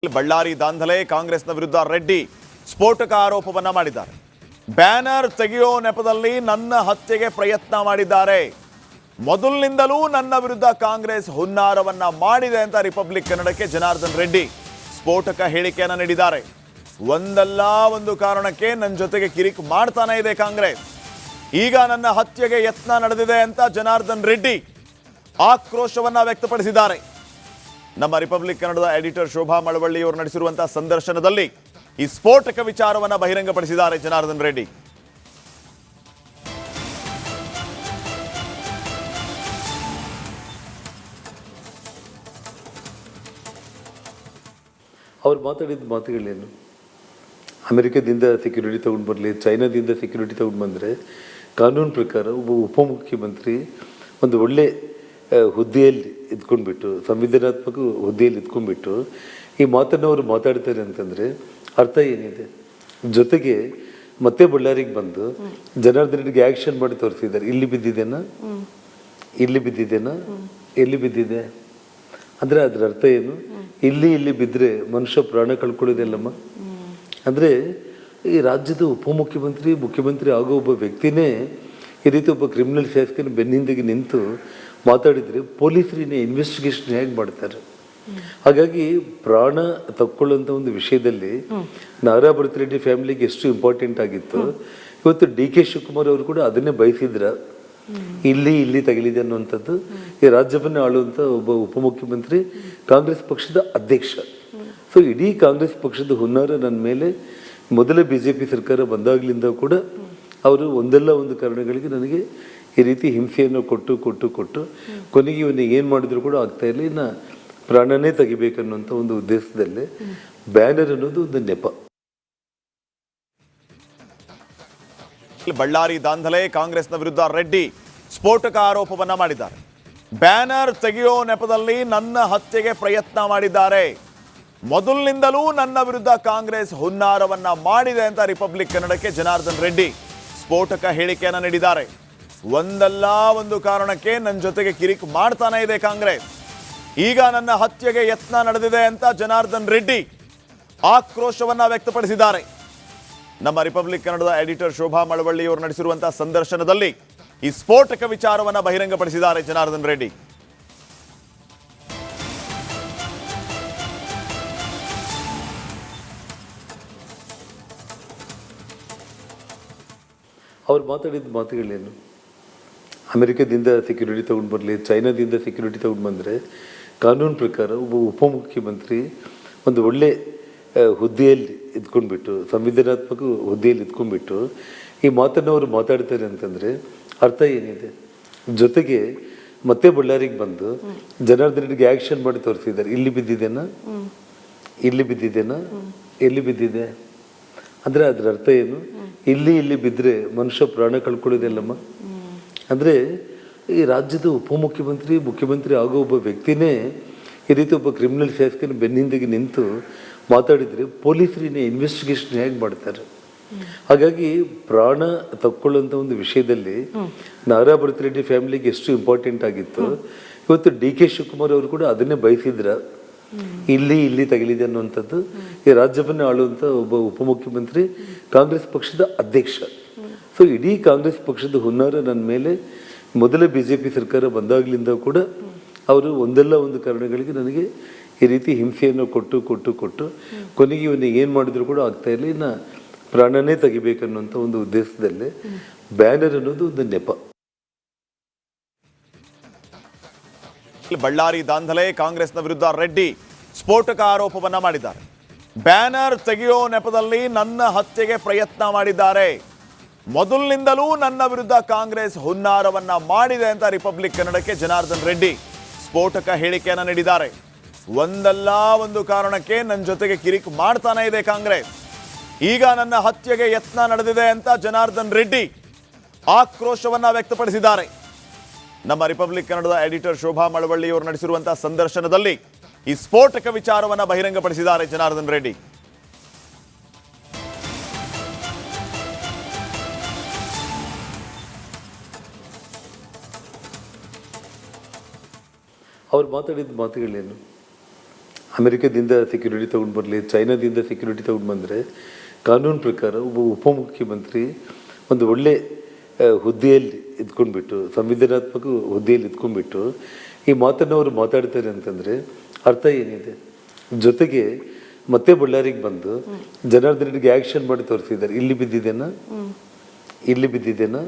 ಬಳ್ಳಾರಿ ದಾಂಧಲೆ ಕಾಂಗ್ರೆಸ್ನ ವಿರುದ್ಧ ರೆಡ್ಡಿ ಸ್ಫೋಟಕ ಆರೋಪವನ್ನ ಮಾಡಿದ್ದಾರೆ. ಬ್ಯಾನರ್ ತೆಗೆಯೋ ನೆಪದಲ್ಲಿ ನನ್ನ ಹತ್ಯೆಗೆ ಪ್ರಯತ್ನ ಮಾಡಿದ್ದಾರೆ. ಮೊದಲಿನಿಂದಲೂ ನನ್ನ ವಿರುದ್ಧ ಕಾಂಗ್ರೆಸ್ ಹುನ್ನಾರವನ್ನ ಮಾಡಿದೆ ಅಂತ ರಿಪಬ್ಲಿಕ್ ಕನ್ನಡಕ್ಕೆ ಜನಾರ್ದನ್ ರೆಡ್ಡಿ ಸ್ಫೋಟಕ ಹೇಳಿಕೆಯನ್ನ ನೀಡಿದ್ದಾರೆ. ಒಂದಲ್ಲ ಒಂದು ಕಾರಣಕ್ಕೆ ನನ್ನ ಜೊತೆಗೆ ಕಿರಿಕ್ ಮಾಡ್ತಾನೆ ಇದೆ ಕಾಂಗ್ರೆಸ್. ಈಗ ನನ್ನ ಹತ್ಯೆಗೆ ಯತ್ನ ನಡೆದಿದೆ ಅಂತ ಜನಾರ್ದನ್ ರೆಡ್ಡಿ ಆಕ್ರೋಶವನ್ನ ವ್ಯಕ್ತಪಡಿಸಿದ್ದಾರೆ. ನಮ್ಮ ರಿಪಬ್ಲಿಕ್ ಕನ್ನಡದ ಎಡಿಟರ್ ಶೋಭಾ ಮಳವಳ್ಳಿ ಅವರು ನಡೆಸಿರುವಂತಹ ಸಂದರ್ಶನದಲ್ಲಿ ಈ ಸ್ಫೋಟಕ ವಿಚಾರವನ್ನ ಬಹಿರಂಗಪಡಿಸಿದ್ದಾರೆ ಜನಾರ್ದನ್ ರೆಡ್ಡಿ. ಅವ್ರು ಮಾತಾಡಿದ ಮಾತುಗಳೇನು? ಅಮೆರಿಕದಿಂದ ಸೆಕ್ಯೂರಿಟಿ ತಗೊಂಡು ಬರಲಿ, ಚೈನಾದಿಂದ ಸೆಕ್ಯೂರಿಟಿ ತಗೊಂಡು ಬಂದರೆ ಕಾನೂನು ಪ್ರಕಾರ ಒಬ್ಬ ಉಪಮುಖ್ಯಮಂತ್ರಿ ಒಂದು ಒಳ್ಳೆ ಹುದ್ದೆಯಲ್ಲಿ ಇದ್ಕೊಂಡ್ಬಿಟ್ಟು, ಸಂವಿಧಾನಾತ್ಮಕ ಹುದ್ದೆಯಲ್ಲಿ ಇದ್ಕೊಂಡ್ಬಿಟ್ಟು ಈ ಮಾತನ್ನು ಅವರು ಮಾತಾಡ್ತಾರೆ ಅಂತಂದರೆ ಅರ್ಥ ಏನಿದೆ? ಜೊತೆಗೆ ಮತ್ತೆ ಬಳ್ಳಾರಿಗೆ ಬಂದು ಜನಾರ್ದನ್ ರೆಡ್ಡಿಗೆ ಆ್ಯಕ್ಷನ್ ಮಾಡಿ ತೋರಿಸಿದ್ದಾರೆ. ಇಲ್ಲಿ ಬಿದ್ದಿದೆನಾ, ಇಲ್ಲಿ ಬಿದ್ದಿದೆನಾ, ಎಲ್ಲಿ ಬಿದ್ದಿದೆ ಅಂದರೆ ಅದರ ಅರ್ಥ ಏನು? ಇಲ್ಲಿ ಬಿದ್ದರೆ ಮನುಷ್ಯ ಪ್ರಾಣ ಕಳ್ಕೊಳ್ಳೋದಿಲ್ಲಮ್ಮ. ಅಂದರೆ ಈ ರಾಜ್ಯದ ಉಪಮುಖ್ಯಮಂತ್ರಿ, ಮುಖ್ಯಮಂತ್ರಿ ಆಗೋ ಒಬ್ಬ ವ್ಯಕ್ತಿನೇ ಈ ರೀತಿ ಒಬ್ಬ ಕ್ರಿಮಿನಲ್ ಶಾಸಕನ ಬೆನ್ನಿಂದಿಗೆ ನಿಂತು ಮಾತಾಡಿದರೆ ಪೊಲೀಸರಿನ ಇನ್ವೆಸ್ಟಿಗೇಷನ್ ಹೇಗೆ ಮಾಡ್ತಾರೆ? ಹಾಗಾಗಿ ಪ್ರಾಣ ತಕ್ಕೊಳ್ಳುವಂಥ ಒಂದು ವಿಷಯದಲ್ಲಿ ನಾರಾ ಭರತ್ ಫ್ಯಾಮಿಲಿಗೆ ಎಷ್ಟು ಇಂಪಾರ್ಟೆಂಟ್ ಆಗಿತ್ತು. ಇವತ್ತು DK ಶಿವಕುಮಾರ್ ಅವರು ಕೂಡ ಅದನ್ನೇ ಬಯಸಿದ್ರ. ಇಲ್ಲಿ ತಗಲಿದೆ ಅನ್ನುವಂಥದ್ದು ಈ ರಾಜ್ಯವನ್ನು ಆಳುವಂಥ ಒಬ್ಬ ಉಪಮುಖ್ಯಮಂತ್ರಿ, ಕಾಂಗ್ರೆಸ್ ಪಕ್ಷದ ಅಧ್ಯಕ್ಷ. ಸೊ ಇಡೀ ಕಾಂಗ್ರೆಸ್ ಪಕ್ಷದ ಹುನ್ನಾರ ನನ್ನ ಮೇಲೆ ಮೊದಲ BJP ಸರ್ಕಾರ ಬಂದಾಗಲಿಂದ ಕೂಡ ಅವರು ಒಂದಲ್ಲ ಒಂದು ಕಾರಣಗಳಿಗೆ ನನಗೆ ಈ ರೀತಿ ಹಿಂಸೆಯನ್ನು ಕೊಟ್ಟು ಕೊನೆಗೆ ಇವನ್ನ ಏನು ಮಾಡಿದ್ರು ಕೂಡ ಆಗ್ತಾ ಇಲ್ಲ, ಇನ್ನು ಪ್ರಾಣನೇ ತೆಗಿಬೇಕನ್ನುವಂಥ ಒಂದು ಉದ್ದೇಶದಲ್ಲೇ ಬ್ಯಾನರ್ ಅನ್ನೋದು ಒಂದು ನೆಪ. ಬಳ್ಳಾರಿ ದಾಂಧಲೆ ಕಾಂಗ್ರೆಸ್ನ ವಿರುದ್ಧ ರೆಡ್ಡಿ ಸ್ಫೋಟಕ ಆರೋಪವನ್ನ ಮಾಡಿದ್ದಾರೆ. ಬ್ಯಾನರ್ ತೆಗೆಯೋ ನೆಪದಲ್ಲಿ ನನ್ನ ಹತ್ಯೆಗೆ ಪ್ರಯತ್ನ ಮಾಡಿದ್ದಾರೆ. ಮೊದಲಿನಿಂದಲೂ ನನ್ನ ವಿರುದ್ಧ ಕಾಂಗ್ರೆಸ್ ಹುನ್ನಾರವನ್ನ ಮಾಡಿದೆ ಅಂತ ರಿಪಬ್ಲಿಕ್ ಕನ್ನಡಕ್ಕೆ ಜನಾರ್ದನ್ ರೆಡ್ಡಿ ಸ್ಫೋಟಕ ಹೇಳಿಕೆಯನ್ನ ನೀಡಿದ್ದಾರೆ. ಒಂದಲ್ಲ ಒಂದು ಕಾರಣಕ್ಕೆ ನನ್ನ ಜೊತೆಗೆ ಕಿರಿಕ್ ಮಾಡ್ತಾನೆ ಇದೆ ಕಾಂಗ್ರೆಸ್. ಈಗ ನನ್ನ ಹತ್ಯೆಗೆ ಯತ್ನ ನಡೆದಿದೆ ಅಂತ ಜನಾರ್ದನ್ ರೆಡ್ಡಿ ಆಕ್ರೋಶವನ್ನ ವ್ಯಕ್ತಪಡಿಸಿದ್ದಾರೆ. ನಮ್ಮ ರಿಪಬ್ಲಿಕ್ ಕನ್ನಡದ ಎಡಿಟರ್ ಶೋಭಾ ಮಳವಳ್ಳಿ ಅವರು ನಡೆಸಿರುವಂತಹ ಸಂದರ್ಶನದಲ್ಲಿ ಈ ಸ್ಫೋಟಕ ವಿಚಾರವನ್ನ ಬಹಿರಂಗಪಡಿಸಿದ್ದಾರೆ ಜನಾರ್ದನ್ ರೆಡ್ಡಿ. ಅವ್ರು ಮಾತಾಡಿದ ಮಾತುಗಳೇನು? ಅಮೆರಿಕದಿಂದ ಸೆಕ್ಯೂರಿಟಿ ತಗೊಂಡು ಬರಲಿ, ಚೈನಾದಿಂದ ಸೆಕ್ಯೂರಿಟಿ ತಗೊಂಡು ಬಂದರೆ ಕಾನೂನು ಪ್ರಕಾರ ಒಬ್ಬ ಉಪಮುಖ್ಯಮಂತ್ರಿ ಒಂದು ಒಳ್ಳೆ ಹುದ್ದೆಯಲ್ಲಿ ಇದ್ಕೊಂಡ್ಬಿಟ್ಟು, ಸಂವಿಧಾನಾತ್ಮಕ ಹುದ್ದೆಯಲ್ಲಿ ಇದ್ಕೊಂಡ್ಬಿಟ್ಟು ಈ ಮಾತನ್ನು ಅವರು ಮಾತಾಡ್ತಾರೆ ಅಂತಂದರೆ ಅರ್ಥ ಏನಿದೆ? ಜೊತೆಗೆ ಮತ್ತೆ ಬಳ್ಳಾರಿಗೆ ಬಂದು ಜನಾರ್ದನ್ ರೆಡ್ಡಿಗೆ ಆ್ಯಕ್ಷನ್ ಮಾಡಿ ತೋರಿಸಿದ್ದಾರೆ. ಇಲ್ಲಿ ಬಿದ್ದಿದೆನಾ, ಇಲ್ಲಿ ಬಿದ್ದಿದೆನಾ, ಎಲ್ಲಿ ಬಿದ್ದಿದೆ ಅಂದರೆ ಅದರ ಅರ್ಥ ಏನು? ಇಲ್ಲಿ ಬಿದ್ದರೆ ಮನುಷ್ಯ ಪ್ರಾಣ ಕಳ್ಕೊಳ್ಳೋದಿಲ್ಲಮ್ಮ. ಅಂದರೆ ಈ ರಾಜ್ಯದ ಉಪಮುಖ್ಯಮಂತ್ರಿ, ಮುಖ್ಯಮಂತ್ರಿ ಆಗೋ ಒಬ್ಬ ವ್ಯಕ್ತಿನೇ ಈ ರೀತಿ ಒಬ್ಬ ಕ್ರಿಮಿನಲ್ ಶಾಸಕನ ಬೆನ್ನಿಂದಿಗೆ ನಿಂತು ಮಾತಾಡಿದರೆ ಪೊಲೀಸರಿನ ಇನ್ವೆಸ್ಟಿಗೇಷನ್ ಹೇಗೆ ಮಾಡ್ತಾರೆ? ಹಾಗಾಗಿ ಪ್ರಾಣ ತಕ್ಕೊಳ್ಳುವಂಥ ಒಂದು ವಿಷಯದಲ್ಲಿ ನಾರಾ ಭರತ್ ಫ್ಯಾಮಿಲಿಗೆ ಎಷ್ಟು ಇಂಪಾರ್ಟೆಂಟ್ ಆಗಿತ್ತು. ಇವತ್ತು DK ಶಿವಕುಮಾರ್ ಅವರು ಕೂಡ ಅದನ್ನೇ ಬಯಸಿದ್ರ. ಇಲ್ಲಿ ತಗಲಿದೆ ಅನ್ನುವಂಥದ್ದು ಈ ರಾಜ್ಯವನ್ನು ಆಳುವಂಥ ಒಬ್ಬ ಉಪಮುಖ್ಯಮಂತ್ರಿ, ಕಾಂಗ್ರೆಸ್ ಪಕ್ಷದ ಅಧ್ಯಕ್ಷ. ಸೊ ಇಡೀ ಕಾಂಗ್ರೆಸ್ ಪಕ್ಷದ ಹುನ್ನಾರ ನನ್ನ ಮೇಲೆ ಮೊದಲ BJP ಸರ್ಕಾರ ಬಂದಾಗಲಿಂದ ಕೂಡ ಅವರು ಒಂದಲ್ಲ ಒಂದು ಕಾರಣಗಳಿಗೆ ನನಗೆ ಈ ರೀತಿ ಹಿಂಸೆಯನ್ನು ಕೊಟ್ಟು ಕೊನೆಗೆ ಇವನ್ನ ಏನು ಮಾಡಿದ್ರು ಕೂಡ ಆಗ್ತಾ ಇಲ್ಲ, ಇನ್ನು ಪ್ರಾಣನೇ ತೆಗಿಬೇಕನ್ನುವಂಥ ಒಂದು ಉದ್ದೇಶದಲ್ಲೇ ಬ್ಯಾನರ್ ಅನ್ನೋದು ಒಂದು ನೆಪ. ಬಳ್ಳಾರಿ ದಾಂಧಲೆ ಕಾಂಗ್ರೆಸ್ನ ವಿರುದ್ಧ ರೆಡ್ಡಿ ಸ್ಫೋಟಕ ಆರೋಪವನ್ನ ಮಾಡಿದ್ದಾರೆ. ಬ್ಯಾನರ್ ತೆಗೆಯೋ ನೆಪದಲ್ಲಿ ನನ್ನ ಹತ್ಯೆಗೆ ಪ್ರಯತ್ನ ಮಾಡಿದ್ದಾರೆ. ಮೊದಲಿನಿಂದಲೂ ನನ್ನ ವಿರುದ್ಧ ಕಾಂಗ್ರೆಸ್ ಹುನ್ನಾರವನ್ನ ಮಾಡಿದೆ ಅಂತ ರಿಪಬ್ಲಿಕ್ ಕನ್ನಡಕ್ಕೆ ಜನಾರ್ದನ್ ರೆಡ್ಡಿ ಸ್ಫೋಟಕ ಹೇಳಿಕೆಯನ್ನ ನೀಡಿದ್ದಾರೆ. ಒಂದಲ್ಲ ಒಂದು ಕಾರಣಕ್ಕೆ ನನ್ನ ಜೊತೆಗೆ ಕಿರಿಕ್ ಮಾಡ್ತಾನೆ ಇದೆ ಕಾಂಗ್ರೆಸ್. ಈಗ ನನ್ನ ಹತ್ಯೆಗೆ ಯತ್ನ ನಡೆದಿದೆ ಅಂತ ಜನಾರ್ದನ್ ರೆಡ್ಡಿ ಆಕ್ರೋಶವನ್ನ ವ್ಯಕ್ತಪಡಿಸಿದ್ದಾರೆ. ನಮ್ಮ ರಿಪಬ್ಲಿಕ್ ಕನ್ನಡದ ಎಡಿಟರ್ ಶೋಭಾ ಮಳವಳ್ಳಿ ಅವರು ನಡೆಸಿರುವಂತಹ ಸಂದರ್ಶನದಲ್ಲಿ ಈ ಸ್ಫೋಟಕ ವಿಚಾರವನ್ನ ಬಹಿರಂಗಪಡಿಸಿದ್ದಾರೆ ಜನಾರ್ದನ್ ರೆಡ್ಡಿ. ಅವ್ರು ಮಾತಾಡಿದ ಮಾತುಗಳೇನು? ಅಮೆರಿಕದಿಂದ ಸೆಕ್ಯೂರಿಟಿ ತೊಗೊಂಡು ಬರಲಿ, ಚೈನಾದಿಂದ ಸೆಕ್ಯೂರಿಟಿ ತೊಗೊಂಡು ಬಂದರೆ ಕಾನೂನು ಪ್ರಕಾರ ಒಬ್ಬ ಉಪಮುಖ್ಯಮಂತ್ರಿ ಒಂದು ಒಳ್ಳೆ ಹುದ್ದೆಯಲ್ಲಿ ಇದ್ಕೊಂಡ್ಬಿಟ್ಟು, ಸಂವಿಧಾನಾತ್ಮಕ ಹುದ್ದೆಯಲ್ಲಿ ಇದ್ಕೊಂಡ್ಬಿಟ್ಟು ಈ ಮಾತನ್ನು ಅವರು ಮಾತಾಡ್ತಾರೆ ಅಂತಂದರೆ ಅರ್ಥ ಏನಿದೆ? ಜೊತೆಗೆ ಮತ್ತೆ ಬಳ್ಳಾರಿಗೆ ಬಂದು ಜನಾರ್ದನಿಗೆ ಆ್ಯಕ್ಷನ್ ಮಾಡಿ ತೋರಿಸಿದ್ದಾರೆ. ಇಲ್ಲಿ ಬಿದ್ದಿದೆನಾ, ಇಲ್ಲಿ ಬಿದ್ದಿದೆನಾ,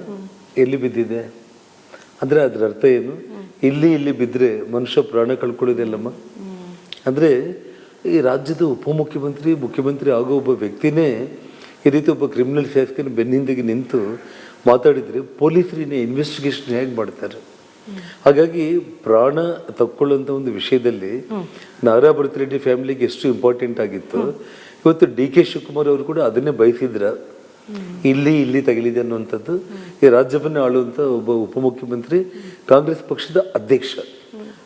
ಎಲ್ಲಿ ಬಿದ್ದಿದೆ ಅಂದರೆ ಅದರ ಅರ್ಥ ಏನು? ಇಲ್ಲಿ ಬಿದ್ದರೆ ಮನುಷ್ಯ ಪ್ರಾಣ ಕಳ್ಕೊಳ್ಳೋದಿಲ್ಲಮ್ಮ. ಅಂದರೆ ಈ ರಾಜ್ಯದ ಉಪಮುಖ್ಯಮಂತ್ರಿ, ಮುಖ್ಯಮಂತ್ರಿ ಆಗೋ ಒಬ್ಬ ವ್ಯಕ್ತಿನೇ ಈ ರೀತಿ ಒಬ್ಬ ಕ್ರಿಮಿನಲ್ ಶಾಸಕನ ಬೆನ್ನಿಂದಿಗೆ ನಿಂತು ಮಾತಾಡಿದರೆ ಪೊಲೀಸರಿನ ಇನ್ವೆಸ್ಟಿಗೇಷನ್ ಹೇಗೆ ಮಾಡ್ತಾರೆ? ಹಾಗಾಗಿ ಪ್ರಾಣ ತಕ್ಕೊಳ್ಳುವಂಥ ಒಂದು ವಿಷಯದಲ್ಲಿ ನಾರಾ ಭರತಿರೆಡ್ಡಿ ಫ್ಯಾಮಿಲಿಗೆ ಎಷ್ಟು ಇಂಪಾರ್ಟೆಂಟ್ ಆಗಿತ್ತು, ಇವತ್ತು DK ಶಿವಕುಮಾರ್ ಅವರು ಕೂಡ ಅದನ್ನೇ ಬಯಸಿದ್ರ. ಇಲ್ಲಿ ತಗಲಿದೆ ಅನ್ನುವಂಥದ್ದು ಈ ರಾಜ್ಯವನ್ನು ಆಳುವಂಥ ಒಬ್ಬ ಉಪಮುಖ್ಯಮಂತ್ರಿ, ಕಾಂಗ್ರೆಸ್ ಪಕ್ಷದ ಅಧ್ಯಕ್ಷ.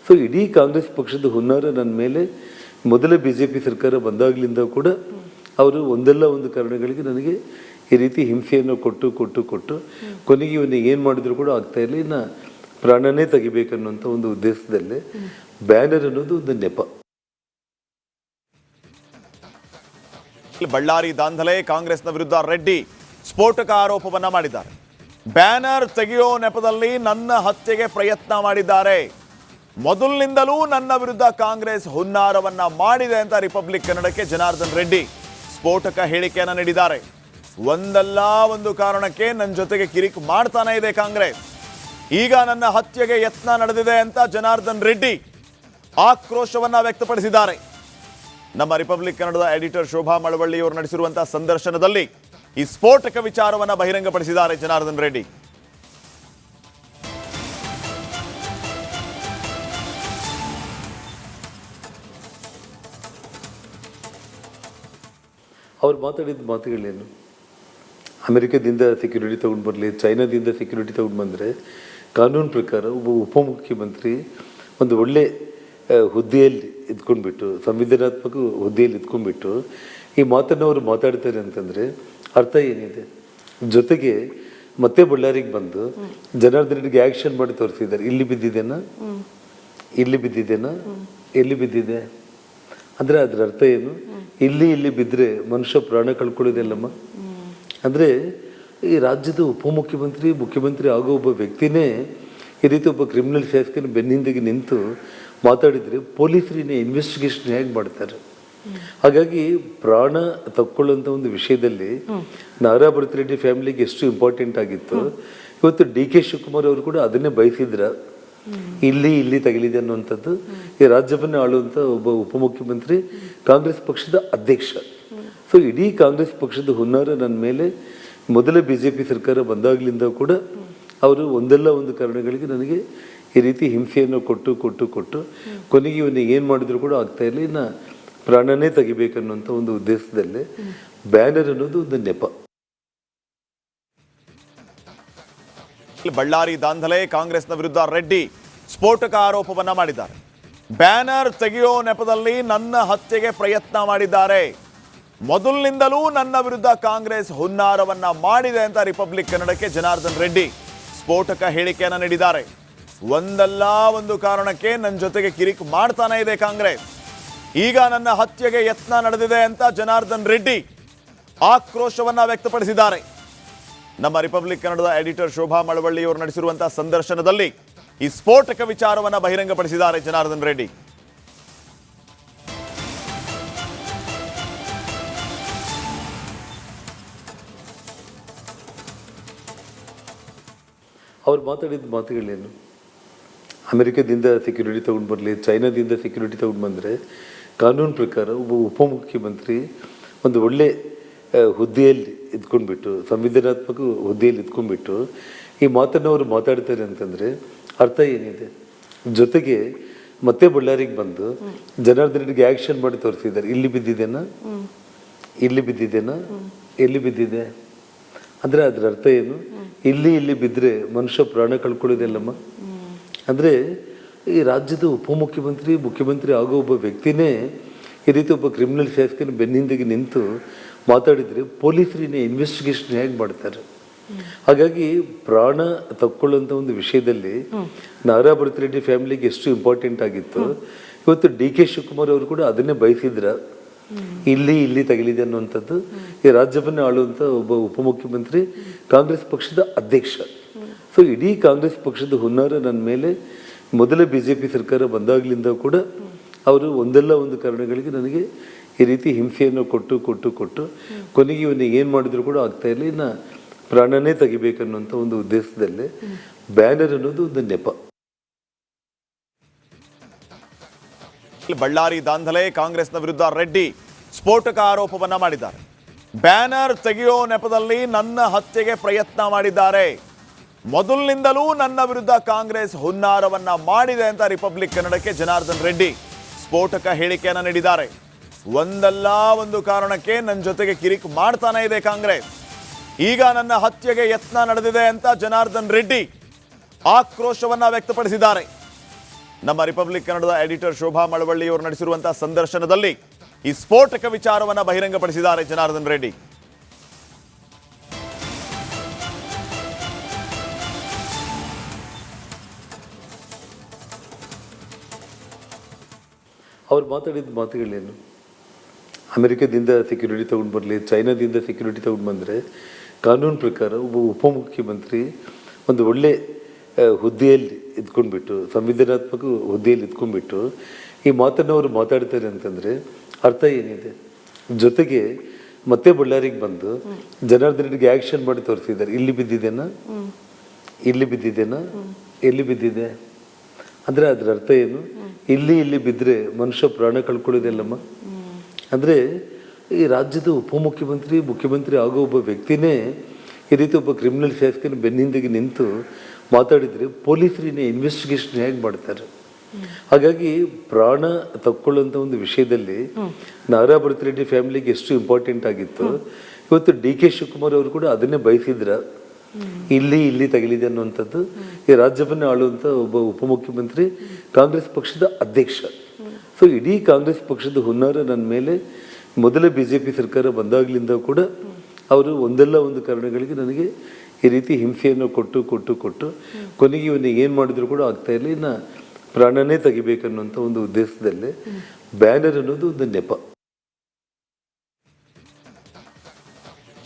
ಸೊ ಇಡೀ ಕಾಂಗ್ರೆಸ್ ಪಕ್ಷದ ಹುನ್ನಾರ ನನ್ನ ಮೇಲೆ ಮೊದಲ BJP ಸರ್ಕಾರ ಬಂದಾಗಲಿಂದ ಕೂಡ ಅವರು ಒಂದಲ್ಲ ಒಂದು ಕಾರಣಗಳಿಗೆ ನನಗೆ ಈ ರೀತಿ ಹಿಂಸೆಯನ್ನು ಕೊಟ್ಟು ಕೊನೆಗೆ ಇವನ್ನ ಏನು ಮಾಡಿದ್ರು ಕೂಡ ಆಗ್ತಾ ಇಲ್ಲ, ಇನ್ನು ಪ್ರಾಣನೇ ತೆಗಿಬೇಕನ್ನುವಂಥ ಒಂದು ಉದ್ದೇಶದಲ್ಲೇ ಬ್ಯಾನರ್ ಅನ್ನೋದು ಒಂದು ನೆಪ. ಬಳ್ಳಾರಿ ದಾಂಧಲೆ, ಕಾಂಗ್ರೆಸ್ನ ವಿರುದ್ಧ ರೆಡ್ಡಿ ಸ್ಫೋಟಕ ಆರೋಪವನ್ನ ಮಾಡಿದ್ದಾರೆ. ಬ್ಯಾನರ್ ತೆಗೆಯೋ ನೆಪದಲ್ಲಿ ನನ್ನ ಹತ್ಯೆಗೆ ಪ್ರಯತ್ನ ಮಾಡಿದ್ದಾರೆ. ಮೊದಲಿನಿಂದಲೂ ನನ್ನ ವಿರುದ್ಧ ಕಾಂಗ್ರೆಸ್ ಹುನ್ನಾರವನ್ನ ಮಾಡಿದೆ ಅಂತ ರಿಪಬ್ಲಿಕ್ ಕನ್ನಡಕ್ಕೆ ಜನಾರ್ದನ್ ರೆಡ್ಡಿ ಸ್ಫೋಟಕ ಹೇಳಿಕೆಯನ್ನ ನೀಡಿದ್ದಾರೆ. ಒಂದಲ್ಲ ಒಂದು ಕಾರಣಕ್ಕೆ ನನ್ನ ಜೊತೆಗೆ ಕಿರಿಕ್ ಮಾಡ್ತಾನೆ ಇದೆ ಕಾಂಗ್ರೆಸ್. ಈಗ ನನ್ನ ಹತ್ಯೆಗೆ ಯತ್ನ ನಡೆದಿದೆ ಅಂತ ಜನಾರ್ದನ್ ರೆಡ್ಡಿ ಆಕ್ರೋಶವನ್ನ ವ್ಯಕ್ತಪಡಿಸಿದ್ದಾರೆ. ನಮ್ಮ ರಿಪಬ್ಲಿಕ್ ಕನ್ನಡದ ಎಡಿಟರ್ ಶೋಭಾ ಮಳವಳ್ಳಿ ಅವರು ನಡೆಸಿರುವಂತಹ ಸಂದರ್ಶನದಲ್ಲಿ ಈ ಸ್ಫೋಟಕ ವಿಚಾರವನ್ನ ಬಹಿರಂಗಪಡಿಸಿದ್ದಾರೆ ಜನಾರ್ದನ್ ರೆಡ್ಡಿ. ಅವ್ರು ಮಾತಾಡಿದ ಮಾತುಗಳೇನು? ಅಮೆರಿಕದಿಂದ ಸೆಕ್ಯೂರಿಟಿ ತೊಗೊಂಡು ಬರಲಿ, ಚೈನಾದಿಂದ ಸೆಕ್ಯೂರಿಟಿ ತೊಗೊಂಡು ಬಂದರೆ ಕಾನೂನು ಪ್ರಕಾರ ಒಬ್ಬ ಉಪಮುಖ್ಯಮಂತ್ರಿ ಒಂದು ಒಳ್ಳೆ ಹುದ್ದೆಯಲ್ಲಿ ಇದ್ಕೊಂಡ್ಬಿಟ್ಟು, ಸಂವಿಧಾನಾತ್ಮಕ ಹುದ್ದೆಯಲ್ಲಿ ಇದ್ಕೊಂಡ್ಬಿಟ್ಟು ಈ ಮಾತನ್ನು ಅವರು ಮಾತಾಡ್ತಾರೆ ಅಂತಂದರೆ ಅರ್ಥ ಏನಿದೆ? ಜೊತೆಗೆ ಮತ್ತೆ ಬಳ್ಳಾರಿಗೆ ಬಂದು ಜನಾರ್ದನಿಗೆ ಆ್ಯಕ್ಷನ್ ಮಾಡಿ ತೋರಿಸಿದ್ದಾರೆ. ಇಲ್ಲಿ ಬಿದ್ದಿದೆನಾ, ಇಲ್ಲಿ ಬಿದ್ದಿದೆನಾ, ಎಲ್ಲಿ ಬಿದ್ದಿದೆ ಅಂದರೆ ಅದರ ಅರ್ಥ ಏನು? ಇಲ್ಲಿ ಬಿದ್ದರೆ ಮನುಷ್ಯ ಪ್ರಾಣ ಕಳ್ಕೊಳ್ಳೋದಿಲ್ಲಮ್ಮ. ಅಂದರೆ ಈ ರಾಜ್ಯದ ಉಪಮುಖ್ಯಮಂತ್ರಿ, ಮುಖ್ಯಮಂತ್ರಿ ಆಗೋ ಒಬ್ಬ ವ್ಯಕ್ತಿನೇ ಈ ರೀತಿ ಒಬ್ಬ ಕ್ರಿಮಿನಲ್ ಶಾಸಕನ ಬೆನ್ನಿಂದಿಗೆ ನಿಂತು ಮಾತಾಡಿದರೆ ಪೊಲೀಸರಿನ ಇನ್ವೆಸ್ಟಿಗೇಷನ್ ಹೇಗೆ ಮಾಡ್ತಾರೆ? ಹಾಗಾಗಿ ಪ್ರಾಣ ತಕ್ಕೊಳ್ಳುವಂಥ ಒಂದು ವಿಷಯದಲ್ಲಿ ನಾರಾ ಭರತಿರೆಡ್ಡಿ ಫ್ಯಾಮಿಲಿಗೆ ಎಷ್ಟು ಇಂಪಾರ್ಟೆಂಟ್ ಆಗಿತ್ತು, ಇವತ್ತು DK ಶಿವಕುಮಾರ್ ಅವರು ಕೂಡ ಅದನ್ನೇ ಬಯಸಿದ್ರ. ಇಲ್ಲಿ ತಗಲಿದೆ ಅನ್ನುವಂಥದ್ದು ಈ ರಾಜ್ಯವನ್ನು ಆಳುವಂಥ ಒಬ್ಬ ಉಪಮುಖ್ಯಮಂತ್ರಿ, ಕಾಂಗ್ರೆಸ್ ಪಕ್ಷದ ಅಧ್ಯಕ್ಷ. ಸೊ ಇಡೀ ಕಾಂಗ್ರೆಸ್ ಪಕ್ಷದ ಹುನ್ನಾರ ನನ್ನ ಮೇಲೆ ಮೊದಲ BJP ಸರ್ಕಾರ ಬಂದಾಗಲಿಂದ ಕೂಡ ಅವರು ಒಂದಲ್ಲ ಒಂದು ಕಾರಣಗಳಿಗೆ ನನಗೆ ಈ ರೀತಿ ಹಿಂಸೆಯನ್ನು ಕೊಟ್ಟು ಕೊನೆಗೆ ಇವನ್ನ ಏನು ಮಾಡಿದ್ರು ಕೂಡ ಆಗ್ತಾ ಇಲ್ಲ, ಇನ್ನು ಪ್ರಾಣನೇ ತೆಗಿಬೇಕನ್ನುವಂಥ ಒಂದು ಉದ್ದೇಶದಲ್ಲೇ ಬ್ಯಾನರ್ ಅನ್ನೋದು ಒಂದು ನೆಪ. ಬಳ್ಳಾರಿ ದಾಂಧಲೆ, ಕಾಂಗ್ರೆಸ್ನ ವಿರುದ್ಧ ರೆಡ್ಡಿ ಸ್ಫೋಟಕ ಆರೋಪವನ್ನ ಮಾಡಿದ್ದಾರೆ. ಬ್ಯಾನರ್ ತೆಗೆಯೋ ನೆಪದಲ್ಲಿ ನನ್ನ ಹತ್ಯೆಗೆ ಪ್ರಯತ್ನ ಮಾಡಿದ್ದಾರೆ. ಮೊದಲಿನಿಂದಲೂ ನನ್ನ ವಿರುದ್ಧ ಕಾಂಗ್ರೆಸ್ ಹುನ್ನಾರವನ್ನ ಮಾಡಿದೆ ಅಂತ ರಿಪಬ್ಲಿಕ್ ಕನ್ನಡಕ್ಕೆ ಜನಾರ್ದನ್ ರೆಡ್ಡಿ ಸ್ಫೋಟಕ ಹೇಳಿಕೆಯನ್ನ ನೀಡಿದ್ದಾರೆ. ಒಂದಲ್ಲ ಒಂದು ಕಾರಣಕ್ಕೆ ನನ್ನ ಜೊತೆಗೆ ಕಿರಿಕ್ ಮಾಡ್ತಾನೆ ಇದೆ ಕಾಂಗ್ರೆಸ್. ಈಗ ನನ್ನ ಹತ್ಯೆಗೆ ಯತ್ನ ನಡೆದಿದೆ ಅಂತ ಜನಾರ್ದನ್ ರೆಡ್ಡಿ ಆಕ್ರೋಶವನ್ನ ವ್ಯಕ್ತಪಡಿಸಿದ್ದಾರೆ. ನಮ್ಮ ರಿಪಬ್ಲಿಕ್ ಕನ್ನಡದ ಎಡಿಟರ್ ಶೋಭಾ ಮಳವಳ್ಳಿ ಅವರು ನಡೆಸಿರುವಂತಹ ಸಂದರ್ಶನದಲ್ಲಿ ಈ ಸ್ಫೋಟಕ ವಿಚಾರವನ್ನ ಬಹಿರಂಗಪಡಿಸಿದ್ದಾರೆ ಜನಾರ್ದನ್ ರೆಡ್ಡಿ. ಅವ್ರು ಮಾತಾಡಿದ ಮಾತುಗಳೇನು? ಅಮೆರಿಕದಿಂದ ಸೆಕ್ಯೂರಿಟಿ ತೊಗೊಂಡು ಬರಲಿ, ಚೈನಾದಿಂದ ಸೆಕ್ಯೂರಿಟಿ ತೊಗೊಂಡು ಬಂದರೆ ಕಾನೂನು ಪ್ರಕಾರ ಒಬ್ಬ ಉಪಮುಖ್ಯಮಂತ್ರಿ ಒಂದು ಒಳ್ಳೆ ಹುದ್ದೆಯಲ್ಲಿ ಇದ್ಕೊಂಡ್ಬಿಟ್ಟು, ಸಂವಿಧಾನಾತ್ಮಕ ಹುದ್ದೆಯಲ್ಲಿ ಇದ್ಕೊಂಡ್ಬಿಟ್ಟು ಈ ಮಾತನ್ನು ಅವರು ಮಾತಾಡ್ತಾರೆ ಅಂತಂದರೆ ಅರ್ಥ ಏನಿದೆ? ಜೊತೆಗೆ ಮತ್ತೆ ಬಳ್ಳಾರಿಗೆ ಬಂದು ಜನಾರ್ದನಿಗೆ ಆ್ಯಕ್ಷನ್ ಮಾಡಿ ತೋರಿಸಿದ್ದಾರೆ. ಇಲ್ಲಿ ಬಿದ್ದಿದೆನಾ, ಇಲ್ಲಿ ಬಿದ್ದಿದೆನಾ, ಎಲ್ಲಿ ಬಿದ್ದಿದೆ ಅಂದರೆ ಅದರ ಅರ್ಥ ಏನು? ಇಲ್ಲಿ ಬಿದ್ದರೆ ಮನುಷ್ಯ ಪ್ರಾಣ ಕಳ್ಕೊಳ್ಳೋದಿಲ್ಲಮ್ಮ. ಅಂದರೆ ಈ ರಾಜ್ಯದ ಉಪಮುಖ್ಯಮಂತ್ರಿ, ಮುಖ್ಯಮಂತ್ರಿ ಆಗೋ ಒಬ್ಬ ವ್ಯಕ್ತಿನೇ ಈ ರೀತಿ ಒಬ್ಬ ಕ್ರಿಮಿನಲ್ ಶಾಸಕನ ಬೆನ್ನಿಂದಿಗೆ ನಿಂತು ಮಾತಾಡಿದರೆ ಪೊಲೀಸರಿನ ಇನ್ವೆಸ್ಟಿಗೇಷನ್ ಹೇಗೆ ಮಾಡ್ತಾರೆ? ಹಾಗಾಗಿ ಪ್ರಾಣ ತಕ್ಕೊಳ್ಳುವಂಥ ಒಂದು ವಿಷಯದಲ್ಲಿ ನಾರಾ ಭರತಿರೆಡ್ಡಿ ಫ್ಯಾಮಿಲಿಗೆ ಎಷ್ಟು ಇಂಪಾರ್ಟೆಂಟ್ ಆಗಿತ್ತು, ಇವತ್ತು ಡಿ ಕೆ ಶಿವಕುಮಾರ್ ಅವರು ಕೂಡ ಅದನ್ನೇ ಬಯಸಿದ್ರ ಇಲ್ಲಿ ತಗಲಿದೆ ಅನ್ನುವಂಥದ್ದು ಈ ರಾಜ್ಯವನ್ನ ಆಳುವಂತ ಒಬ್ಬ ಉಪಮುಖ್ಯಮಂತ್ರಿ ಕಾಂಗ್ರೆಸ್ ಪಕ್ಷದ ಅಧ್ಯಕ್ಷ. ಸೊ ಇಡೀ ಕಾಂಗ್ರೆಸ್ ಪಕ್ಷದ ಹುನ್ನಾರ ನನ್ನ ಮೇಲೆ ಮೊದಲ ಬಿಜೆಪಿ ಸರ್ಕಾರ ಬಂದಾಗ್ಲಿಂದ ಕೂಡ ಅವರು ಒಂದಲ್ಲ ಒಂದು ಕಾರಣಗಳಿಗೆ ನನಗೆ ಈ ರೀತಿ ಹಿಂಸೆಯನ್ನು ಕೊಟ್ಟು ಕೊನೆಗೆ ಇವನ್ನ ಏನು ಮಾಡಿದ್ರು ಕೂಡ ಆಗ್ತಾ ಇಲ್ಲ, ಇನ್ನು ಪ್ರಾಣನೇ ತೆಗಿಬೇಕನ್ನುವಂಥ ಒಂದು ಉದ್ದೇಶದಲ್ಲೇ ಬ್ಯಾನರ್ ಅನ್ನೋದು ಒಂದು ನೆಪ. ಬಳ್ಳಾರಿ ದಾಂಧಲೆ, ಕಾಂಗ್ರೆಸ್ನ ವಿರುದ್ಧ ರೆಡ್ಡಿ ಸ್ಫೋಟಕ ಆರೋಪವನ್ನ ಮಾಡಿದ್ದಾರೆ. ಬ್ಯಾನರ್ ತೆಗೆಯೋ ನೆಪದಲ್ಲಿ ನನ್ನ ಹತ್ಯೆಗೆ ಪ್ರಯತ್ನ ಮಾಡಿದ್ದಾರೆ. ಮೊದಲಿನಿಂದಲೂ ನನ್ನ ವಿರುದ್ಧ ಕಾಂಗ್ರೆಸ್ ಹುನ್ನಾರವನ್ನ ಮಾಡಿದೆ ಅಂತ ರಿಪಬ್ಲಿಕ್ ಕನ್ನಡಕ್ಕೆ ಜನಾರ್ದನ್ ರೆಡ್ಡಿ ಸ್ಫೋಟಕ ಹೇಳಿಕೆಯನ್ನ ನೀಡಿದ್ದಾರೆ. ಒಂದಲ್ಲ ಒಂದು ಕಾರಣಕ್ಕೆ ನನ್ನ ಜೊತೆಗೆ ಕಿರಿಕ್ ಮಾಡ್ತಾನೆ ಇದೆ ಕಾಂಗ್ರೆಸ್. ಈಗ ನನ್ನ ಹತ್ಯೆಗೆ ಯತ್ನ ನಡೆದಿದೆ ಅಂತ ಜನಾರ್ದನ್ ರೆಡ್ಡಿ ಆಕ್ರೋಶವನ್ನ ವ್ಯಕ್ತಪಡಿಸಿದ್ದಾರೆ. ನಮ್ಮ ರಿಪಬ್ಲಿಕ್ ಕನ್ನಡದ ಎಡಿಟರ್ ಶೋಭಾ ಮಳವಳ್ಳಿ ಅವರು ನಡೆಸಿರುವಂತಹ ಸಂದರ್ಶನದಲ್ಲಿ ಈ ಸ್ಫೋಟಕ ವಿಚಾರವನ್ನ ಬಹಿರಂಗಪಡಿಸಿದ್ದಾರೆ ಜನಾರ್ದನ್ ರೆಡ್ಡಿ. ಅವ್ರು ಮಾತಾಡಿದ ಮಾತುಗಳೇನು? ಅಮೆರಿಕದಿಂದ ಸೆಕ್ಯೂರಿಟಿ ತಗೊಂಡು ಬರಲಿ, ಚೈನಾದಿಂದ ಸೆಕ್ಯೂರಿಟಿ ತಗೊಂಡು ಬಂದರೆ ಕಾನೂನು ಪ್ರಕಾರ ಒಬ್ಬ ಉಪಮುಖ್ಯಮಂತ್ರಿ ಒಂದು ಒಳ್ಳೆ ಹುದ್ದೆಯಲ್ಲಿ ಇದ್ಕೊಂಡ್ಬಿಟ್ಟು, ಸಂವಿಧಾನಾತ್ಮಕ ಹುದ್ದೆಯಲ್ಲಿ ಇದ್ಕೊಂಡ್ಬಿಟ್ಟು ಈ ಮಾತನ್ನು ಅವರು ಮಾತಾಡ್ತಾರೆ ಅಂತಂದರೆ ಅರ್ಥ ಏನಿದೆ? ಜೊತೆಗೆ ಮತ್ತೆ ಬಳ್ಳಾರಿಗೆ ಬಂದು ಜನಾರ್ದನ್ ರೆಡ್ಡಿಗೆ ಆ್ಯಕ್ಷನ್ ಮಾಡಿ ತೋರಿಸಿದ್ದಾರೆ. ಇಲ್ಲಿ ಬಿದ್ದಿದೆನಾ, ಎಲ್ಲಿ ಬಿದ್ದಿದೆ ಅಂದರೆ ಅದರ ಅರ್ಥ ಏನು? ಇಲ್ಲಿ ಬಿದ್ದರೆ ಮನುಷ್ಯ ಪ್ರಾಣ ಕಳ್ಕೊಳ್ಳೋದಿಲ್ಲಮ್ಮ. ಅಂದರೆ ಈ ರಾಜ್ಯದ ಉಪಮುಖ್ಯಮಂತ್ರಿ, ಮುಖ್ಯಮಂತ್ರಿ ಆಗೋ ಒಬ್ಬ ವ್ಯಕ್ತಿನೇ ಈ ರೀತಿ ಒಬ್ಬ ಕ್ರಿಮಿನಲ್ ಶಾಸಕನ ಬೆನ್ನಿಂದಿಗೆ ನಿಂತು ಮಾತಾಡಿದರೆ ಪೊಲೀಸರಿನ ಇನ್ವೆಸ್ಟಿಗೇಷನ್ ಹೇಗೆ ಮಾಡ್ತಾರೆ? ಹಾಗಾಗಿ ಪ್ರಾಣ ತಕ್ಕೊಳ್ಳುವಂಥ ಒಂದು ವಿಷಯದಲ್ಲಿ ನಾರಾ ಭರತ್ ರೆಡ್ಡಿ ಫ್ಯಾಮಿಲಿಗೆ ಎಷ್ಟು ಇಂಪಾರ್ಟೆಂಟ್ ಆಗಿತ್ತು, ಇವತ್ತು ಡಿ ಕೆ ಶಿವಕುಮಾರ್ ಅವರು ಕೂಡ ಅದನ್ನೇ ಬಯಸಿದ್ರ ಇಲ್ಲಿ ತಗಲಿದೆ ಅನ್ನುವಂಥದ್ದು ಈ ರಾಜ್ಯವನ್ನ ಆಳುವಂತ ಒಬ್ಬ ಉಪಮುಖ್ಯಮಂತ್ರಿ ಕಾಂಗ್ರೆಸ್ ಪಕ್ಷದ ಅಧ್ಯಕ್ಷ. ಸೊ ಇಡೀ ಕಾಂಗ್ರೆಸ್ ಪಕ್ಷದ ಹುನ್ನಾರ ನನ್ನ ಮೇಲೆ ಮೊದಲ ಬಿಜೆಪಿ ಸರ್ಕಾರ ಬಂದಾಗ್ಲಿಂದ ಕೂಡ ಅವರು ಒಂದಲ್ಲ ಒಂದು ಕಾರಣಗಳಿಗೆ ನನಗೆ ಈ ರೀತಿ ಹಿಂಸೆಯನ್ನು ಕೊಟ್ಟು ಕೊನೆಗೆ ಇವನ್ನ ಏನು ಮಾಡಿದ್ರು ಕೂಡ ಆಗ್ತಾ ಇಲ್ಲ, ಇನ್ನು ಪ್ರಾಣನೇ ತೆಗಿಬೇಕನ್ನುವಂಥ ಒಂದು ಉದ್ದೇಶದಲ್ಲೇ ಬ್ಯಾನರ್ ಅನ್ನೋದು ಒಂದು ನೆಪ.